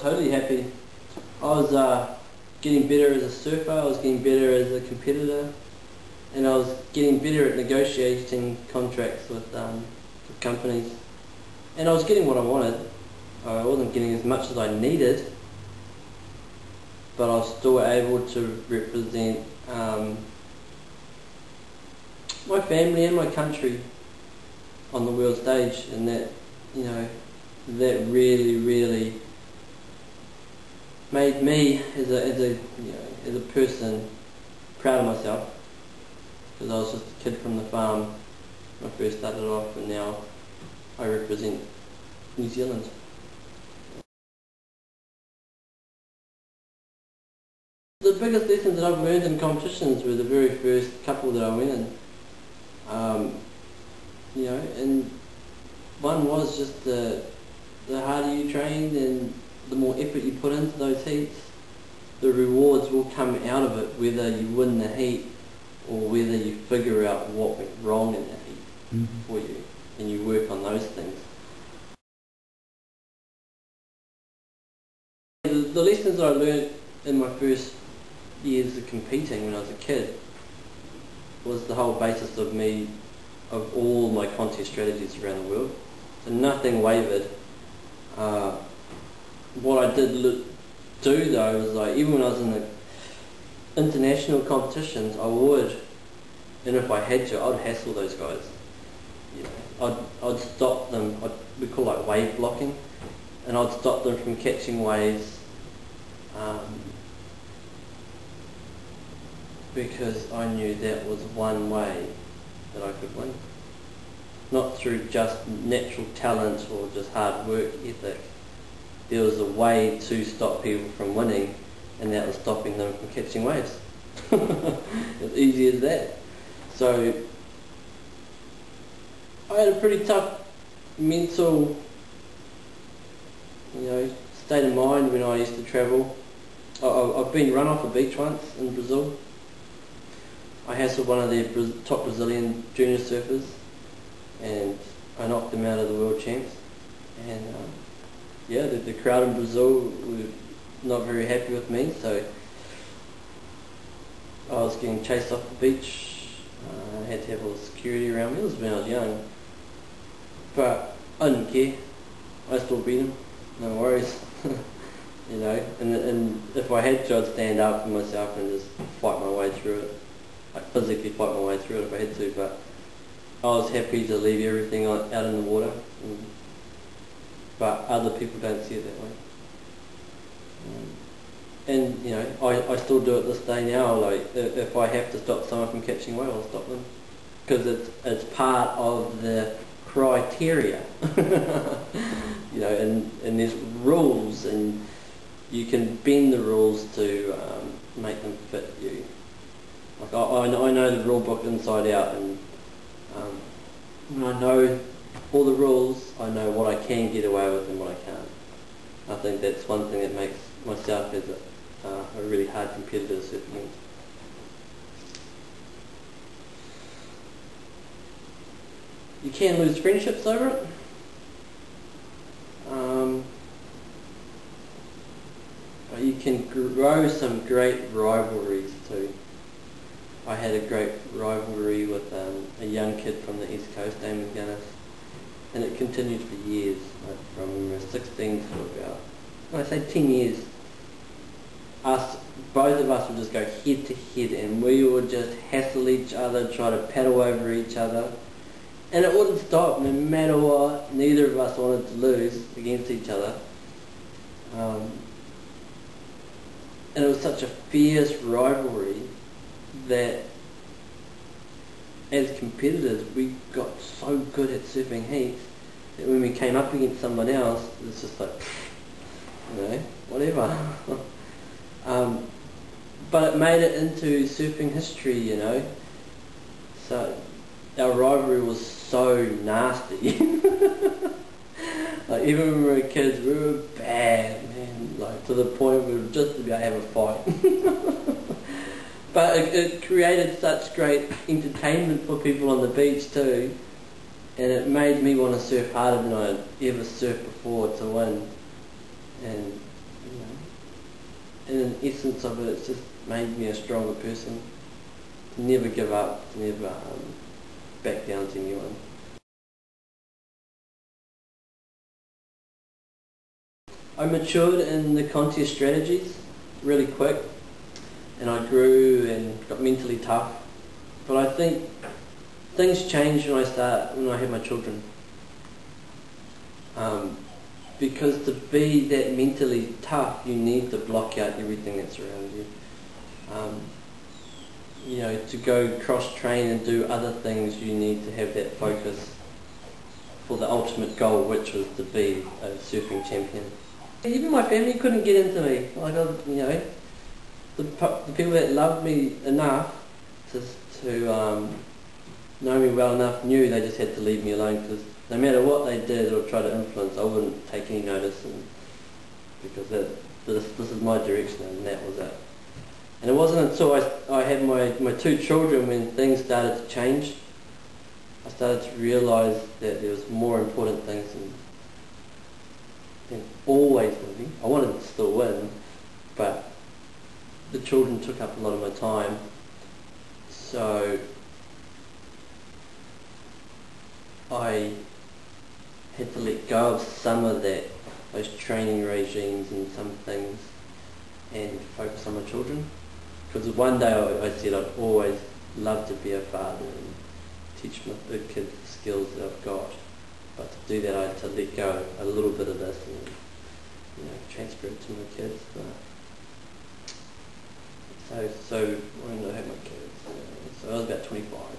totally happy. I was getting better as a surfer, I was getting better as a competitor, and I was getting better at negotiating contracts with companies. And I was getting what I wanted. I wasn't getting as much as I needed, but I was still able to represent my family and my country on the world stage, and that, you know, that really made me as a person proud of myself, because I was just a kid from the farm when I first started off, and now I represent New Zealand. The biggest lessons that I've learned in competitions were the very first couple that I went in. You know, and one was just the harder you train and the more effort you put into those heats, the rewards will come out of it, whether you win the heat or whether you figure out what went wrong in the heat for you, and you work on those things. The lessons I learned in my first years of competing when I was a kid was the whole basis of all my contest strategies around the world. So nothing wavered. What I did do though was, like, even when I was in the international competitions, I would, and if I had to, I'd hassle those guys. You know, I'd stop them. We call it wave blocking, and I'd stop them from catching waves because I knew that was one way that I could win. Not through just natural talent or just hard work ethic. There was a way to stop people from winning, and that was stopping them from catching waves. As easy as that. So I had a pretty tough mental, state of mind when I used to travel. I've been run off a beach once in Brazil. I hassled one of their top Brazilian junior surfers, and I knocked him out of the world champs. And yeah, the crowd in Brazil were not very happy with me, so I was getting chased off the beach. I had to have all the security around me. It was when I was young, but I didn't care. I still beat him, no worries. You know, and if I had to, I'd stand up for myself and just fight my way through it. Like physically fight my way through it if I had to, but I was happy to leave everything out in the water. But other people don't see it that way. And you know, I still do it this day now. Like if I have to stop someone from catching whale, I'll stop them, because it's part of the criteria. You know, and there's rules, and you can bend the rules to make them fit you. Like I know the rule book inside out, and when I know all the rules, I know what I can get away with and what I can't. I think that's one thing that makes myself as a really hard competitor to surf against. You can lose friendships over it. But you can grow some great rivalries too. I had a great rivalry with a young kid from the East Coast, Daniel Kereopa, and it continued for years, like from 16 to about, I say 10 years. Both of us would just go head to head, and we would just hassle each other, try to paddle over each other, and it wouldn't stop no matter what. Neither of us wanted to lose against each other. And it was such a fierce rivalry that as competitors we got so good at surfing heats that when we came up against someone else, it was just like, you know, whatever. But it made it into surfing history, you know. So our rivalry was so nasty. Like even when we were kids, we were bad, man. Like to the point we were just about to have a fight. But it created such great entertainment for people on the beach too, and it made me want to surf harder than I had ever surfed before to win. And in an essence of it, it's just made me a stronger person. To never give up, to never back down to anyone. I matured in the contest strategies really quick, and I grew and got mentally tough. But I think things changed when I had my children. Because to be that mentally tough, you need to block out everything that's around you. You know, to go cross-train and do other things, you need to have that focus for the ultimate goal, which was to be a surfing champion. Even my family couldn't get into me. Like, you know, the people that loved me enough to know me well enough knew they just had to leave me alone, because no matter what they did or tried to influence, I wouldn't take any notice, because this is my direction, and that was it. And it wasn't until I had my two children when things started to change. I started to realise that there was more important things than always winning. I wanted to still win, but the children took up a lot of my time. So I had to let go of some of those training regimes and some things, and focus on my children. Because one day I said I'd always love to be a father and teach the kids the skills that I've got. But to do that, I had to let go a little bit of this and, you know, transfer it to my kids. So when I had my kids, so I was about 25.